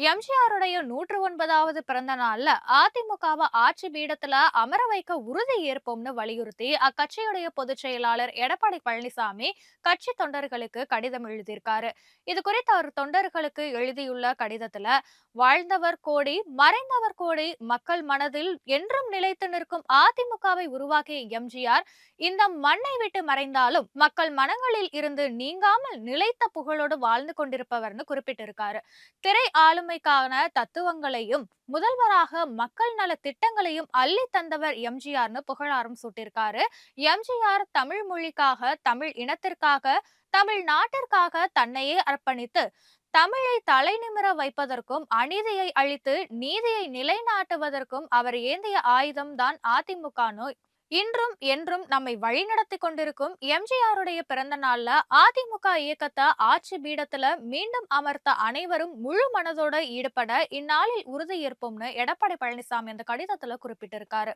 எம்ஜிஆருடைய 109வது பிறந்த நாள்ல அதிமுகவை ஆட்சி பீடத்துல அமர வைக்க உறுதி ஏற்போம்னு வலியுறுத்தி அக்கட்சியுடைய பொதுச் செயலாளர் எடப்பாடி பழனிசாமி கட்சி தொண்டர்களுக்கு கடிதம் எழுதியிருக்காரு. இது குறித்து அவர் தொண்டர்களுக்கு எழுதியுள்ள கடிதத்துல, வாழ்ந்தவர் கோடி மறைந்தவர் கோடி, மக்கள் மனதில் என்றும் நிலைத்து நிற்கும் அதிமுகவை உருவாக்கிய எம்ஜிஆர் இந்த மண்ணை விட்டு மறைந்தாலும் மக்கள் மனங்களில் இருந்து நீங்காமல் நிலைத்த புகழோடு வாழ்ந்து கொண்டிருப்பவர்னு குறிப்பிட்டிருக்காரு. திரை ஆளுமைக்கான தத்துவங்களையும் முதல்வராக மக்கள் நல திட்டங்களையும் அள்ளி தந்தவர் எம்ஜிஆர்னு புகழாரம் சூட்டியிருக்காரு. எம்ஜிஆர் தமிழ் மொழிக்காக, தமிழ் இனத்திற்காக, தமிழ் நாட்டிற்காக தன்னையே அர்ப்பணித்து தமிழை தலைநிமிர வைப்பதற்கும் அநீதியை அழித்து நீதியை நிலைநாட்டுவதற்கும் அவர் ஏந்திய ஆயுதம் தான் அதிமுக. இன்றும் என்றும் நம்மை வழிநடத்தி கொண்டிருக்கும் எம்ஜிஆருடைய பிறந்த நாள்ல அதிமுக இயக்கத்தை ஆட்சி பீடத்துல மீண்டும் அமர்த்த அனைவரும் முழு மனதோட ஈடுபட இந்நாளில் உறுதி ஏற்போம்னு எடப்பாடி பழனிசாமி அந்த கடிதத்துல குறிப்பிட்டிருக்காரு.